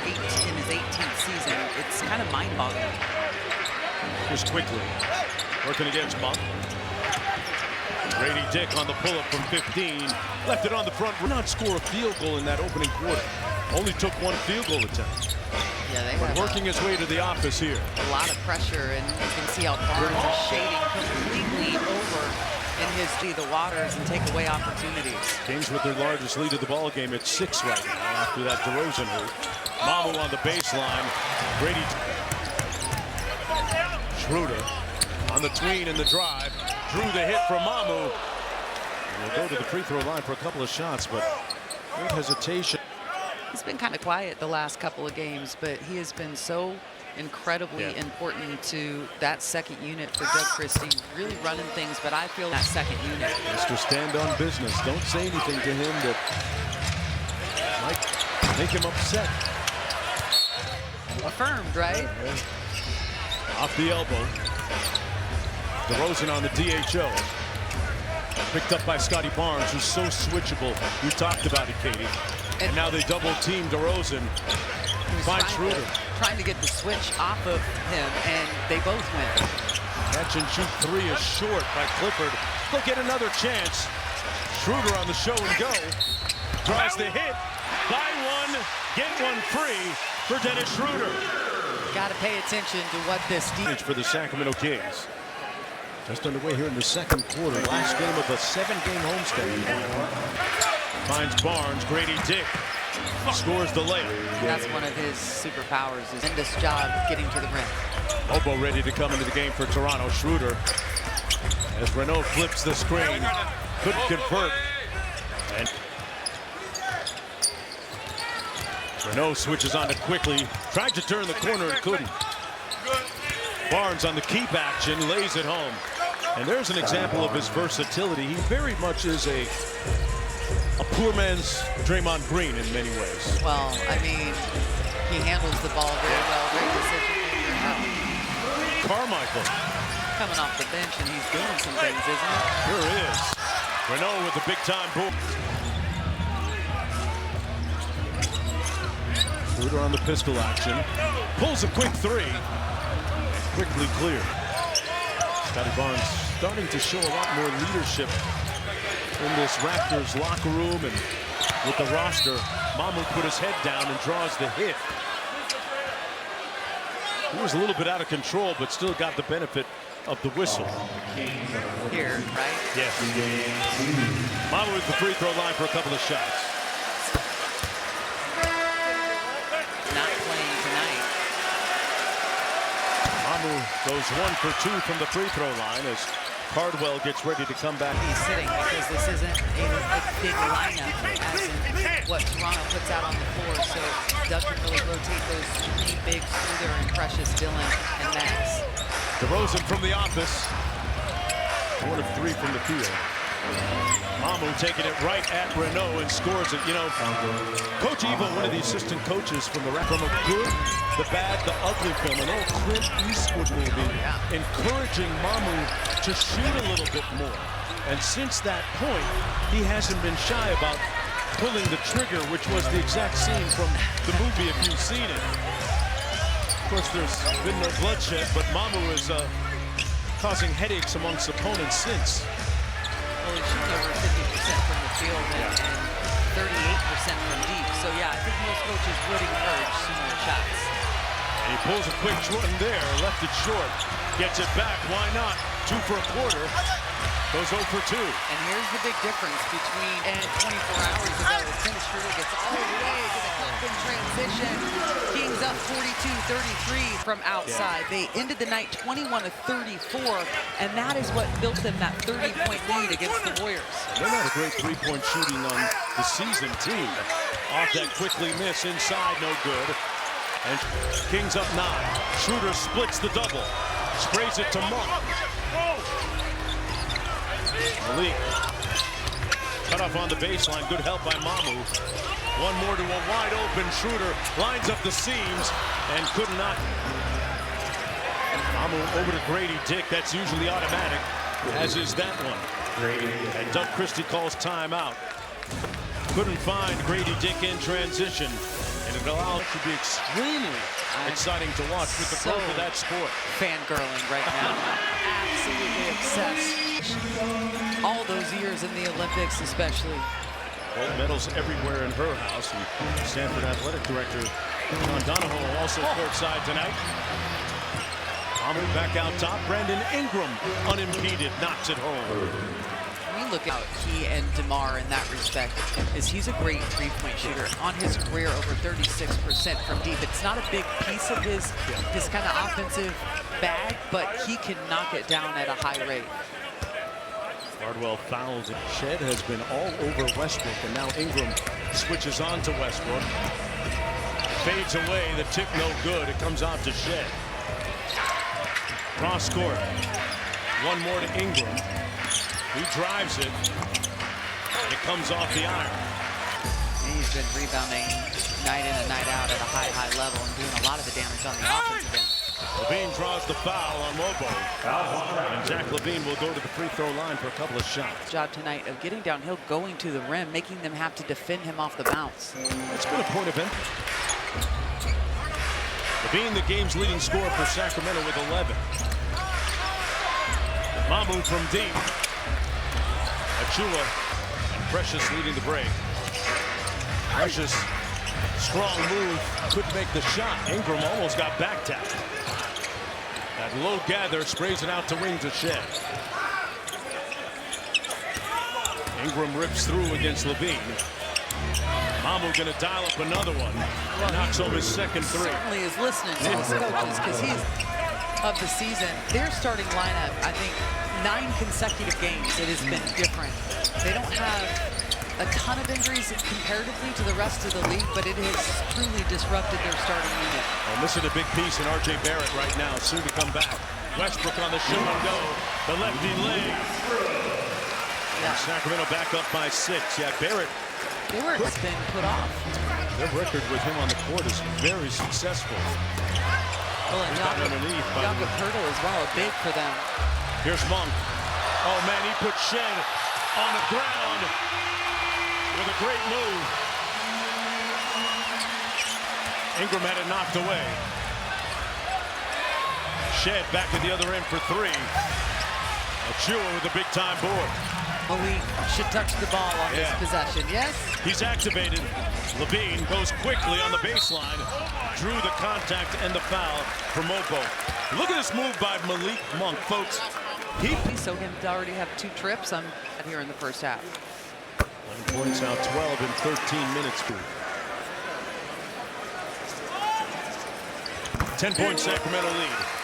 in his 18th season. It's kind of mind-boggling. Just quickly, working against Monk. Grady Dick on the pull-up from 15. Left it on the front. Would not score a field goal in that opening quarter. Only took one field goal attempt. Yeah, they But have working his way to the office here. a lot of pressure, and you can see how Barnes is shading completely over in his the waters and take away opportunities. Kings with their largest lead of the ball game at 6 right now after that DeRozan hurt. Mamu on the baseline. Grady. Schroeder on the tween and the drive. Drew the hit from Mamu. And will go to the free throw line for a couple of shots, but great hesitation. He's been kind of quiet the last couple of games, but he has been so incredibly important to that second unit for Doug Christie, really running things, but I feel that second unit. Mr. Stand on business. Don't say anything to him that might make him upset. Affirmed, right? Off the elbow. DeRozan on the DHO. Picked up by Scotty Barnes, who's so switchable. You talked about it, Katie. And now they double team DeRozan. Finds Schroeder. Trying to get the switch off of him, and they both win. Catch and shoot three is short by Clifford. They'll get another chance. Schroeder on the show and go. Tries the hit. Buy one, get one free for Dennis Schroeder. Got to pay attention to what this defense for the Sacramento Kings. Just underway here in the second quarter. Last game of a 7-game homestand. Finds Barnes. Grady Dick scores the layup. That's one of his superpowers, is in this job getting to the rim. Obo ready to come into the game for Toronto. Schroeder, as Renault flips the screen, couldn't convert. And Renault switches on to quickly. Tried to turn the corner and couldn't. Barnes on the keep action, lays it home. And there's an example of his versatility. He very much is a poor man's Draymond Green in many ways. Well, I mean, he handles the ball very well. Great decision. Carmichael coming off the bench, and he's doing some things, isn't he? Sure is. Renault with the big-time boom. Schroeder on the pistol action. Pulls a quick three. Quickly clear. Scotty Barnes starting to show a lot more leadership in this Raptors locker room and with the roster. Mamu put his head down and draws the hit. He was a little bit out of control, but still got the benefit of the whistle. Here, right? Yes. Mamu with the free throw line for a couple of shots. Not playing tonight. Mamu goes 1 for 2 from the free throw line as Cardwell gets ready to come back. He's sitting because this isn't a big lineup as in what Toronto puts out on the floor. So Doug can really rotate those three bigs through there, and Precious, Dillon, and Max. DeRozan from the office. 1 of 3 from the field. Mamu taking it right at Renault and scores it. You know, Coach Evo, one of the assistant coaches from the Raptors, from a good, the bad, the ugly film, an old Clint Eastwood movie, encouraging Mamu to shoot a little bit more. And since that point, he hasn't been shy about pulling the trigger, which was the exact scene from the movie if you've seen it. Of course, there's been no bloodshed, but Mamu is causing headaches amongst opponents since. Well, he's shooting over 50% from the field and 38% from deep. So, yeah, I think most coaches would encourage similar shots. And he pulls a quick one there, left it short. Gets it back, why not? 2 for a quarter. Goes 0 for 2. And here's the big difference between 24 hours ago. Dennis Schroeder gets all the way to the cup in transition. Kings up 42-33 from outside. They ended the night 21-34, and that is what built them that 30-point lead against the Warriors. They're not a great three-point shooting on the season team. Off that quickly miss inside, no good. And Kings up 9. Schroeder splits the double. Sprays it to Monk. Malik. Cut off on the baseline. Good help by Mamu. One more to a wide open Schroeder. Lines up the seams and could not. Mamu over to Grady Dick. That's usually automatic, as is that one. And Doug Christie calls timeout. Couldn't find Grady Dick in transition. And It should be extremely exciting to watch with the growth of that sport. Fangirling right now. Absolutely obsessed. All those years in the Olympics especially. Gold medals everywhere in her house. And Stanford Athletic Director John Donahoe also courtside tonight. Mamu back out top. Brandon Ingram unimpeded, knocks it home. We look at he and DeMar in that respect is he's a great three-point shooter. On his career, over 36% from deep. It's not a big piece of his kind of offensive bag, but he can knock it down at a high rate. Cardwell fouls. Shed has been all over Westbrook, and now Ingram switches on to Westbrook. Fades away, the tip no good. It comes out to Shed. Cross court. One more to Ingram. He drives it, and it comes off the iron. He's been rebounding night in and night out at a high level and doing a lot of the damage on the offensive end. Levine draws the foul on Mobo. And Zach Levine will go to the free throw line for a couple of shots. Job tonight of getting downhill, going to the rim, making them have to defend him off the bounce. It's been a point of entry. Levine, the game's leading scorer for Sacramento with 11. Mamu from deep. Achua and Precious leading the break. Precious, strong move, couldn't make the shot. Ingram almost got back tapped. That low gather sprays it out to wing to Shed. Ingram rips through against Levine. Mamu gonna dial up another one. Well, knocks home his second three. Certainly is listening to his coaches because he's of the season. Their starting lineup, I think, 9 consecutive games, it has been different. They don't have a ton of injuries comparatively to the rest of the league, but it has truly disrupted their starting unit. Well, missing a big piece in R.J. Barrett right now, soon to come back. Westbrook on the show and go. The lefty leg. Yeah. Sacramento back up by 6. Yeah, Barrett. They were been put off. Their record with him on the court is very successful. Well, and Jakob Hurtle as well, big for them. Here's Monk. Oh, man, he put Shed on the ground with a great move. Ingram had it knocked away. Shed back at the other end for 3. Achua with a big-time board. Well, we should touch the ball on this possession, yes? He's activated. Levine goes quickly on the baseline. Drew the contact and the foul for Mobo. Look at this move by Malik Monk, folks. So him to already have 2 trips here in the first half. 9 points now, 12 in 13 minutes. 10-point Sacramento lead.